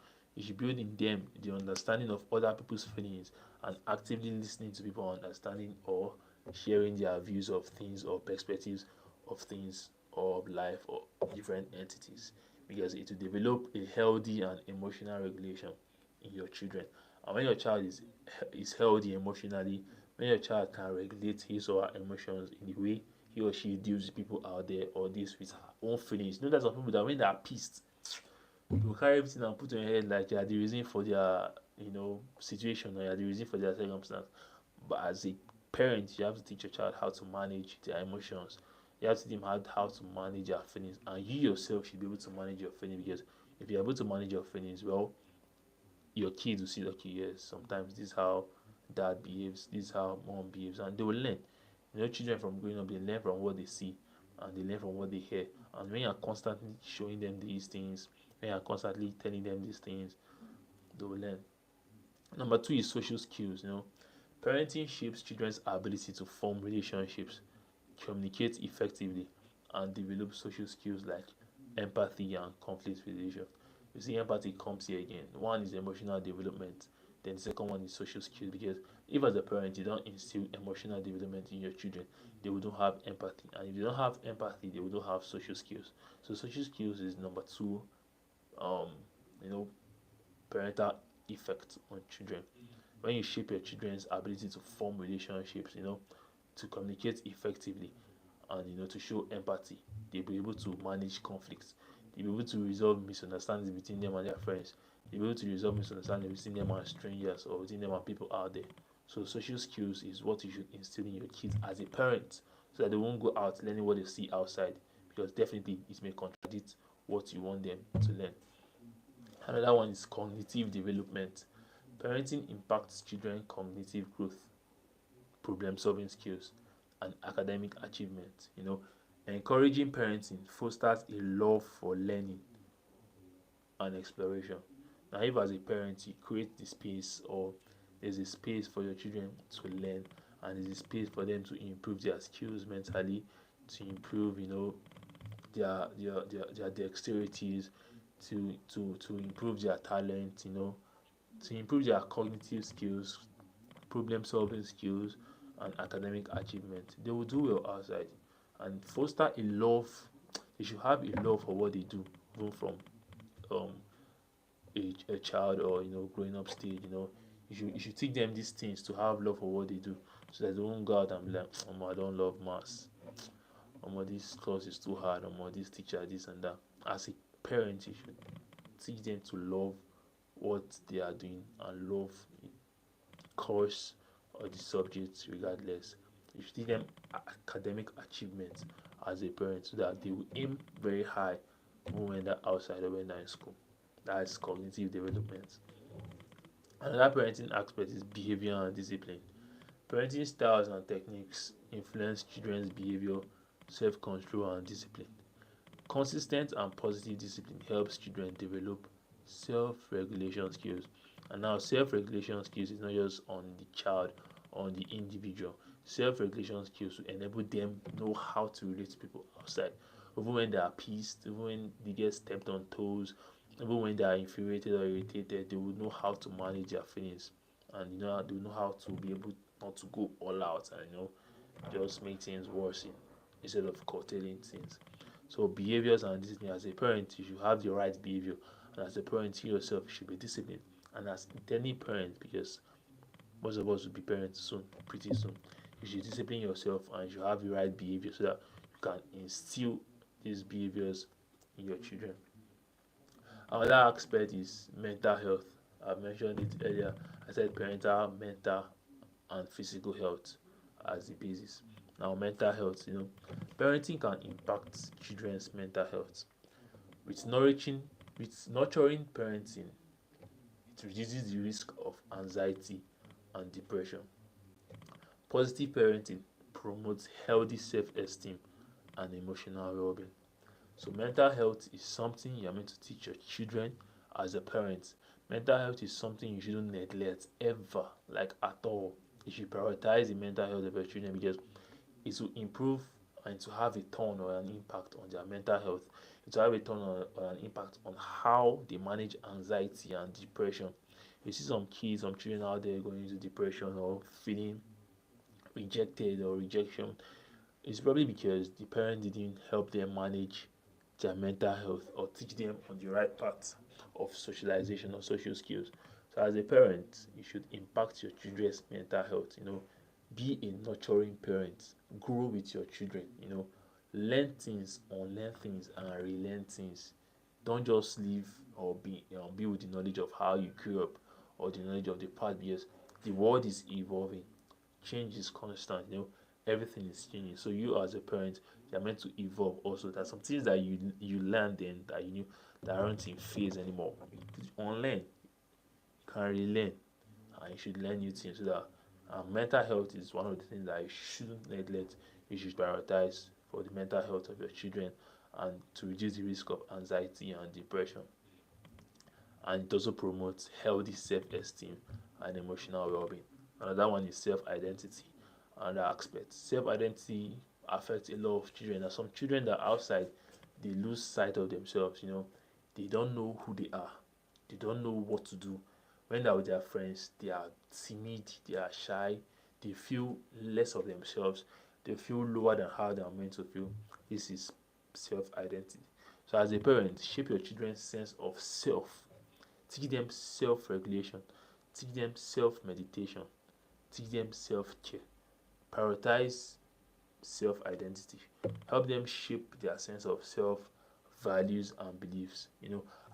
should build in them the understanding of other people's feelings and actively listening to people, understanding or sharing their views of things or perspectives of things or of life or different entities, because it will develop a healthy and emotional regulation in your children. And when your child is healthy emotionally, when your child can regulate his or her emotions in the way he or she deals with people out there or deals with her own feelings. There's some people that when they are pissed, they will carry everything and put on your head like you are the reason for their situation, or you are the reason for their circumstance. But as a parent, you have to teach your child how to manage their emotions. You have to teach them how to manage their feelings, and you yourself should be able to manage your feelings, because if you're able to manage your feelings well, your kids will see, okay, yes, sometimes this is how dad behaves, this is how mom behaves, and they will learn. Children from growing up, they learn from what they see and they learn from what they hear. And when you're constantly showing them these things, when you're constantly telling them these things, they will learn. Number two is social skills. Parenting shapes children's ability to form relationships, communicate effectively, and develop social skills like empathy and conflict resolution. You see, empathy comes here again. One is emotional development, then the second one is social skills. Because if as a parent you don't instill emotional development in your children, they will not have empathy, and if they don't have empathy, they will not have social skills. So social skills is number two. Um, you know, parental effect on children. When you shape your children's ability to form relationships, to communicate effectively, and to show empathy, they'll be able to manage conflicts. They'll be able to resolve misunderstandings between them and their friends. They'll be able to resolve misunderstandings between them and strangers or between them and people out there. So social skills is what you should instill in your kids as a parent, so that they won't go out learning what they see outside, because definitely it may contradict what you want them to learn. Another one is cognitive development. Parenting impacts children's cognitive growth, problem solving skills, and academic achievement. Encouraging parenting fosters a love for learning and exploration. Now, if as a parent you create the space, or there's a space for your children to learn, and there's a space for them to improve their skills mentally, to improve, their dexterities, to improve their talent, to improve their cognitive skills, problem solving skills, and academic achievement, they will do well outside, and foster a love. They should have a love for what they do, even from um a child, or growing up stage. You should teach them these things to have love for what they do, so that they won't go out and be like, I don't love maths, this course is too hard, this teacher, this and that. As a parent, you should teach them to love what they are doing and love the course or the subject regardless. You should teach them academic achievements as a parent, so that they will aim very high even when they're outside or when they're in school. That is cognitive development. Another parenting aspect is behavior and discipline. Parenting styles and techniques influence children's behavior, self control, and discipline. Consistent and positive discipline helps children develop self regulation skills. And now, self regulation skills is not just on the child or on the individual. Self regulation skills will enable them know how to relate to people outside, even when they are pissed, even when they get stepped on toes, even when they are infuriated or irritated, they will know how to manage their feelings, and they will know how to be able not to go all out and just make things worse instead of curtailing things. So behaviors and discipline, as a parent, you should have the right behavior, and as a parent, you yourself should be disciplined. And as any parent, because most of us will be parents soon, pretty soon, you should discipline yourself and you should have the right behavior, so that you can instill these behaviors in your children. Another aspect is mental health. I mentioned it earlier. I said parental, mental, and physical health as the basis. Now, mental health, parenting can impact children's mental health. With nourishing, with nurturing parenting, it reduces the risk of anxiety and depression. Positive parenting promotes healthy self-esteem and emotional well-being. So mental health is something you're meant to teach your children as a parent. Mental health is something you shouldn't neglect ever, like at all. You should prioritize the mental health of your children because it will improve and to have a turn or an impact on their mental health. It will have a turn or an impact on how they manage anxiety and depression. You see some kids, some children out there going into depression or feeling rejected or rejection. It's probably because the parent didn't help them manage their mental health or teach them on the right path of socialization or social skills. So as a parent, you should impact your children's mental health. Be a nurturing parent. Grow with your children. Learn things, unlearn things, and relearn things. Don't just live or be with the knowledge of how you grew up or the knowledge of the past because the world is evolving. Change is constant. Everything is changing. So you as a parent, you're meant to evolve also. There's some things that you learn then that you knew that aren't in phase anymore. You unlearn, you can relearn, and you should learn new things so that mental health is one of the things that you shouldn't neglect. You should prioritize for the mental health of your children and to reduce the risk of anxiety and depression. And it also promotes healthy self-esteem and emotional well-being. Another one is self-identity. Another aspect, self-identity affects a lot of children. There are some children that are outside, they lose sight of themselves. They don't know who they are. They don't know what to do. When they're with their friends, they are timid, they are shy, they feel less of themselves, they feel lower than how they are meant to feel. This is self-identity. So as a parent, shape your children's sense of self. Teach them self-regulation. Teach them self-meditation. Teach them self-care. Prioritize self-identity. Help them shape their sense of self, values, and beliefs.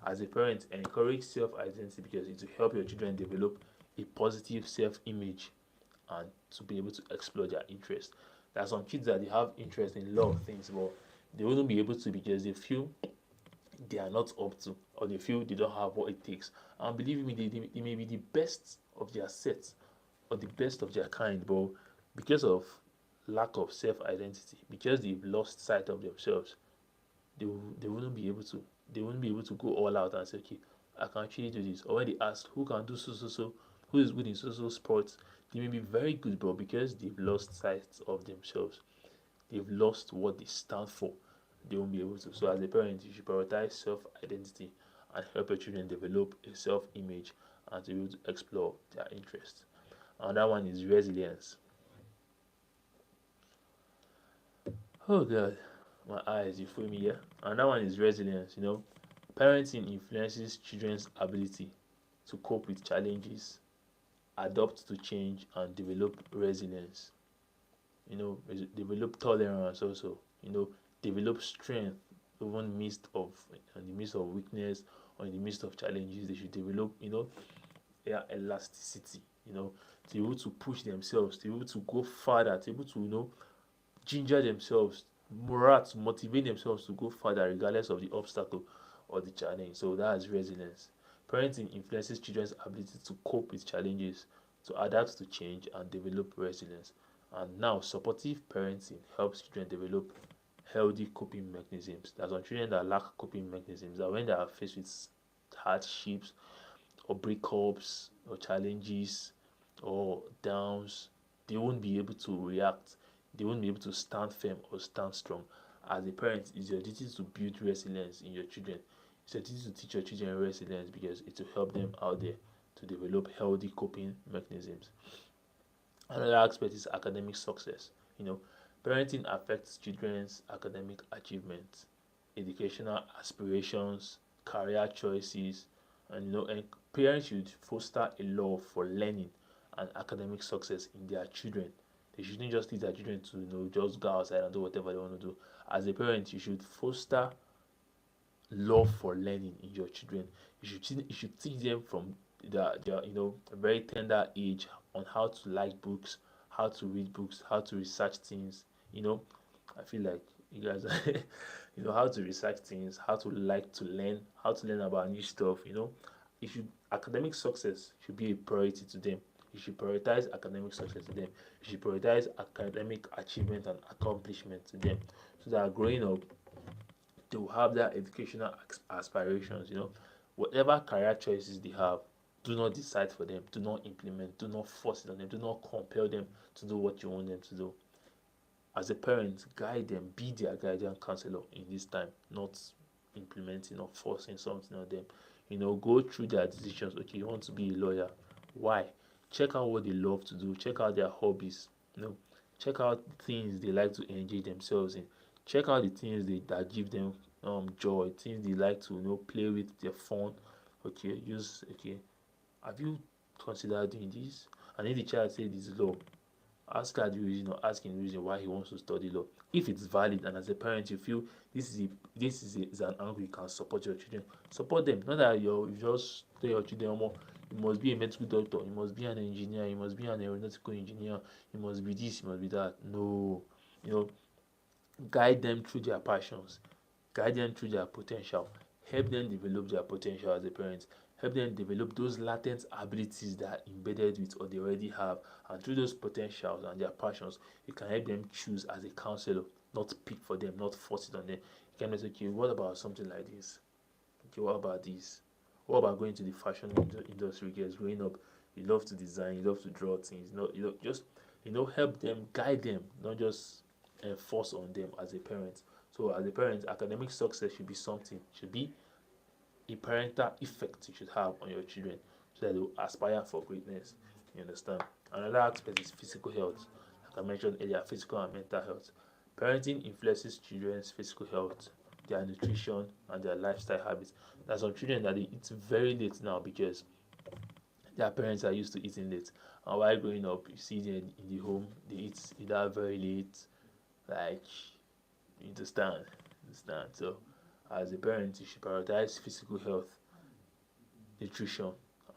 As a parent, encourage self-identity because it will help your children develop a positive self-image and to be able to explore their interests. There are some kids that they have interest in a lot of things, but they wouldn't be able to because they feel they are not up to or they feel they don't have what it takes. And believe me, they may be the best of their set or the best of their kind, but because of lack of self-identity, because they've lost sight of themselves, they wouldn't be able to go all out and say, okay, I can actually do this. Or when they ask who can do so, who is good in so sports, they may be very good, but because they've lost sight of themselves, they've lost what they stand for, they won't be able to. So as a parent, you should prioritize self-identity and help your children develop a self-image and to be able to explore their interests. Another one is resilience. Oh god, my eyes, you feel me here? Another one is resilience. Parenting influences children's ability to cope with challenges, adapt to change, and develop resilience. Develop tolerance also. Develop strength even in the midst of weakness or in the midst of challenges. They should develop, their elasticity. To be able to push themselves, to be able to go further, to be able to ginger themselves, morale to motivate themselves to go further regardless of the obstacle or the challenge. So that's resilience. Parenting influences children's ability to cope with challenges, to adapt to change, and develop resilience. And now, supportive parenting helps children develop healthy coping mechanisms. There are some children that lack coping mechanisms that when they are faced with hardships or breakups or challenges or downs, they won't be able to react. They won't be able to stand firm or stand strong. As a parent, it's your duty to build resilience in your children. It's your duty to teach your children resilience because it will help them out there to develop healthy coping mechanisms. Another aspect is academic success. Parenting affects children's academic achievements, educational aspirations, career choices, and parents should foster a love for learning and academic success in their children. They shouldn't just leave their children to just go outside and do whatever they want to do. As a parent, you should foster love for learning in your children. You should teach them from their a very tender age on how to like books, how to read books, how to research things, You know, I feel like you guys how to research things, how to like to learn, how to learn about new stuff. It should academic success should be a priority to them. You should prioritize academic success to them. You should prioritize academic achievement and accomplishment to them, so that growing up they will have their educational aspirations. Whatever career choices they have, do not decide for them, do not implement, do not force it on them, do not compel them to do what you want them to do. As a parent, guide them, be their guardian counselor in this time, not implementing or forcing something on them. Go through their decisions. Okay, you want to be a lawyer. Why? Check out what they love to do, check out their hobbies, check out things they like to engage themselves in. Check out the things that give them joy, things they like to play with, their fun. Okay, have you considered doing this? And if the child says this law, ask her the reason or ask him the reason why he wants to study law. If it's valid and as a parent you feel is an angle you can support your children, support them. Not that you just tell your children, you must be a medical doctor, you must be an engineer, you must be an aeronautical engineer, you must be this, you must be that. No, you know, guide them through their passions, guide them through their potential, help them develop their potential as a parent, help them develop those latent abilities that are embedded with or they already have, and through those potentials and their passions you can help them choose as a counselor, not pick for them, not force it on them. You can say, okay, what about something like this? Okay, what about this? What about going to the fashion industry? Because growing up you love to design, you love to draw things, just help them, guide them, not just enforce on them as a parent. So as a parent, academic success should be something, should be a parental effect you should have on your children, so that they will aspire for greatness. You understand? Another aspect is physical health. Like I mentioned earlier, physical and mental health. Parenting influences children's physical health, their nutrition, and their lifestyle habits. There's some children that they eat very late now because their parents are used to eating late. And while growing up, you see them in the home, they eat either very late, like, you understand. So as a parent, you should prioritize physical health, nutrition,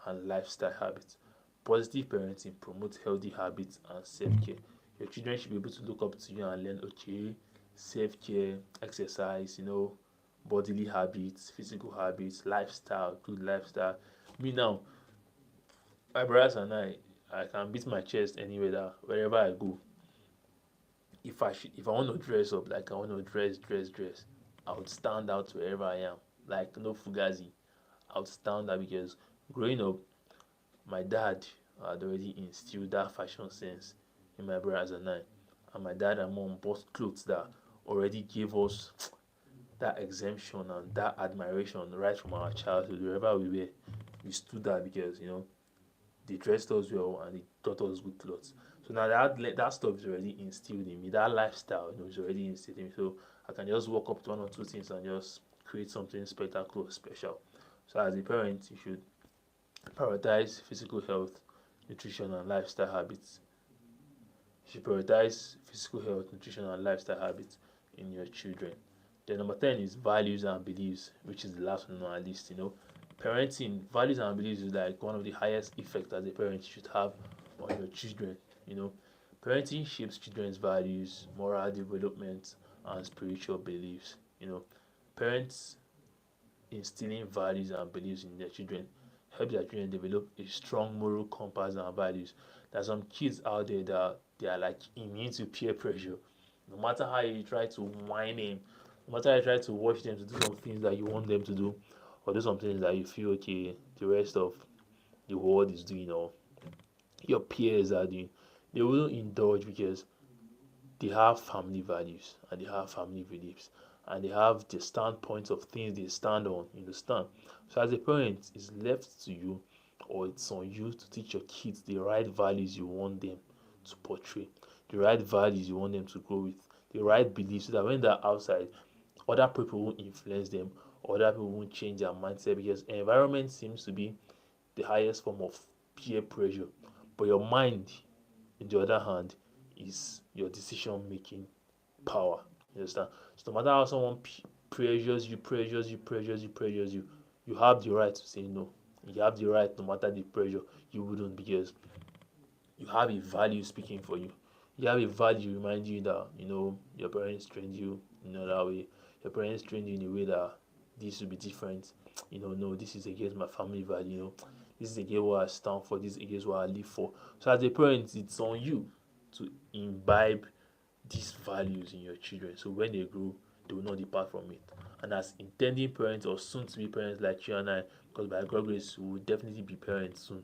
and lifestyle habits. Positive parenting promotes healthy habits and self-care. Your children should be able to look up to you and learn, okay, self-care, exercise, bodily habits, physical habits, lifestyle, good lifestyle. Me now, my brothers and I can beat my chest anywhere that wherever I go. If I want to dress up, like I want to dress, I would stand out wherever I am. Like no fugazi. I would stand out because growing up, my dad had already instilled that fashion sense in my brothers and I. And my dad and mom bought clothes that already gave us that exemption and that admiration right from our childhood. Wherever we were, we stood out because they dressed us well and they taught us good clothes. So now that stuff is already instilled in me. That lifestyle, is already instilled in me. So I can just walk up to one or two things and just create something spectacular, special. So as a parent, you should prioritize physical health, nutrition, and lifestyle habits. You should prioritize physical health, nutrition, and lifestyle habits in your children. Then number 10 is values and beliefs, which is the last one on our list. Parenting, values and beliefs is like one of the highest effects as a parent should have on your children. You know, Parenting shapes children's values, moral development, and spiritual beliefs. Parents instilling values and beliefs in their children help their children develop a strong moral compass and values. There's some kids out there that they are like immune to peer pressure. No matter how you try to whine them, no matter how you try to watch them to do some things that you want them to do, or do some things that you feel okay, the rest of the world is doing or your peers are doing, they will indulge because they have family values and they have family beliefs and they have the standpoints of things they stand on. You understand? So as a parent, it's left to you or it's on you to teach your kids the right values you want them to portray, the right values you want them to grow with, the right beliefs so that when they're outside, other people won't influence them, other people won't change their mindset because environment seems to be the highest form of peer pressure. But your mind, on the other hand, is your decision making power. You understand? So no matter how someone pressures you, you have the right to say no. You have the right, no matter the pressure, you wouldn't because you have a value speaking for you. You have a value remind you that your parents trained you in that way. Your parents trained you in a way that this will be different. No, this is against my family value. This is against what I stand for. This is against what I live for. So as a parent, it's on you to imbibe these values in your children. So when they grow, they will not depart from it. And as intending parents or soon to be parents like you and I, because by God's grace, we will definitely be parents soon.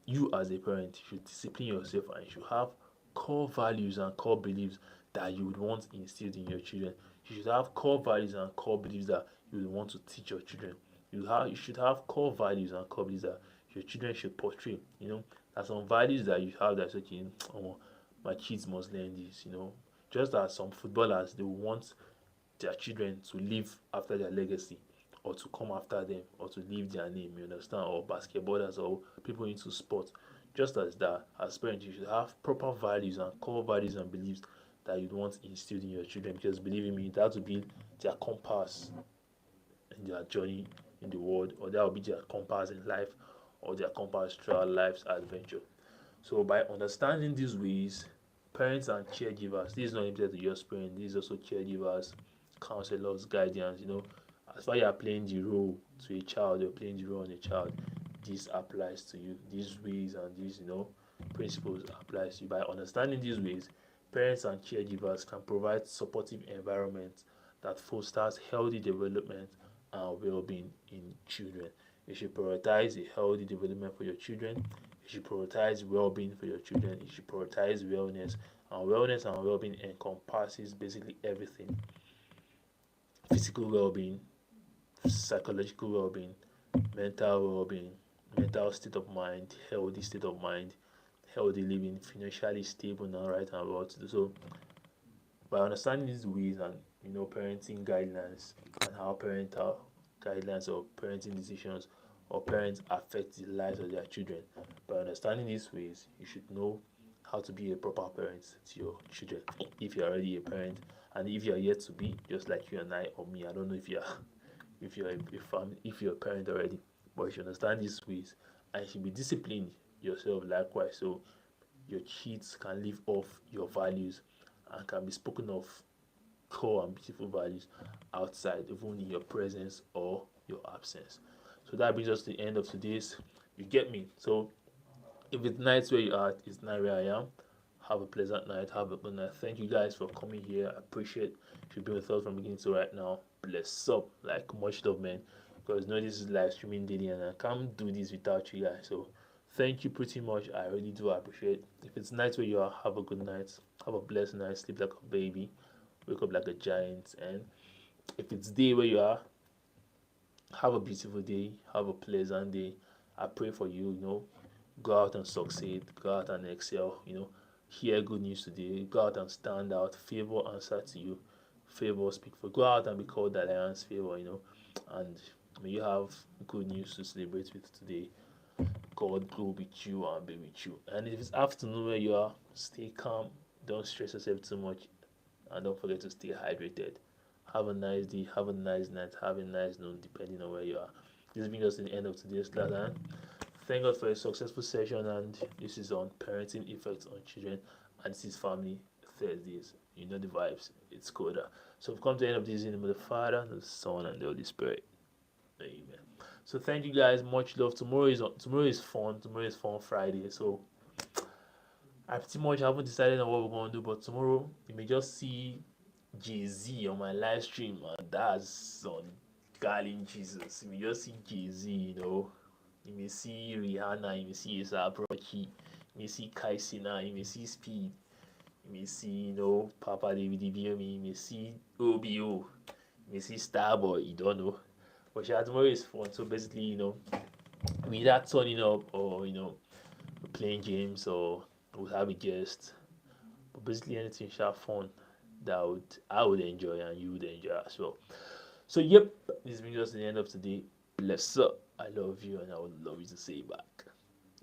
You as a parent should discipline yourself and you should have core values and core beliefs that you would want instilled in your children. You should have core values and core beliefs that you would want to teach your children. You should have core values and core beliefs that your children should portray. There's some values that you have that's okay. Oh, my kids must learn this. Just as some footballers they want their children to live after their legacy or to come after them or to leave their name, you understand, or basketballers or people into sport. Just as that, as parents, you should have proper values and core values and beliefs that you'd want instilled in your children because believe me, that will be their compass in their journey in the world, or that will be their compass in life or their compass throughout life's adventure. So by understanding these ways, parents and caregivers, this is not limited to just parents, this is also caregivers, counselors, guardians, as far as you are playing the role to a child, you're playing the role on a child, this applies to you. These ways and these, principles applies to you. By understanding these ways, parents and caregivers can provide supportive environments that fosters healthy development and well-being in children. You should prioritize a healthy development for your children. You should prioritize well-being for your children. You should prioritize wellness. And wellness and well-being encompasses basically everything: physical well-being, psychological well-being, mental well-being, mental state of mind, healthy state of mind, healthy living, financially stable and right and well to do. So by understanding these ways and parenting guidelines and how parental guidelines or parenting decisions or parents affect the lives of their children, by understanding these ways, you should know how to be a proper parent to your children. If you're already a parent, and if you're yet to be, just like you and I or me, I don't know if you're a parent already, but you should understand these ways and you should be disciplined yourself likewise, so your kids can live off your values and can be spoken of core and beautiful values outside, even in your presence or your absence. So that brings us to the end of today's. You get me? So if it's night where you are, it's night where I am. Have a pleasant night. Have a good night. Thank you guys for coming here. I appreciate you being with us from beginning to right now. Bless up, like much love, man. Because this is live streaming daily, and I can't do this without you guys. So thank you pretty much. I really do appreciate. If it's night where you are, have a good night. Have a blessed night. Sleep like a baby. Wake up like a giant. And if it's day where you are, have a beautiful day. Have a pleasant day. I pray for you. Go out and succeed. Go out and excel. Hear good news today. Go out and stand out. Favor answer to you. Favor speak for. Go out and be called the Alliance favor. And may you have good news to celebrate with today. God go with you and be with you. And if it's afternoon where you are, stay calm. Don't stress yourself too much. And don't forget to stay hydrated. Have a nice day. Have a nice night. Have a nice noon, depending on where you are. This brings us to the end of today's class. And thank God for a successful session. And this is on parenting effects on children. And this is Family Thursdays. You know the vibes. It's Coda. So we've come to the end of this in the name of the Father, the Son, and the Holy Spirit. Amen. So thank you guys. Much love. Tomorrow is fun. Tomorrow is fun Friday. So I pretty much haven't decided on what we're going to do, but tomorrow you may just see Jay-Z on my live stream, and that's on Darling Jesus. You may just see Jay-Z, You may see Rihanna, you may see A$AP Rocky, you may see Kai Sina, you may see Speed, you may see, Papa David Ibiomi, you may see OBO, you may see Starboy, you don't know. But yeah, tomorrow is fun, so basically, we either turning up or, playing games or we'll have a guest. But basically anything sharp fun that I would enjoy and you would enjoy as well. So yep, this brings us to the end of today. Bless up. I love you and I would love you to say back.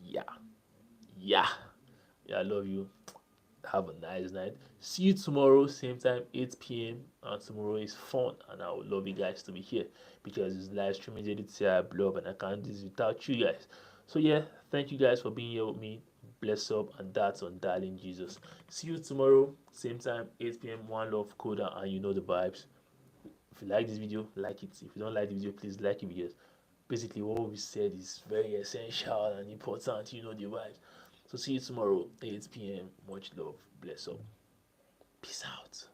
Yeah. Yeah. Yeah, I love you. Have a nice night. See you tomorrow, same time, 8 p.m. And tomorrow is fun and I would love you guys to be here because it's live streaming daily to say I blow up and I can't do this without you guys. So yeah, thank you guys for being here with me. bless up, and that's on Darling Jesus. See you tomorrow, same time, 8 p.m. One Love Coda, and you know the vibes. If you like this video, like it. If you don't like the video, please like it, because basically what we said is very essential and important. You know the vibes. So see you tomorrow, 8 p.m. Much love, bless up, peace out.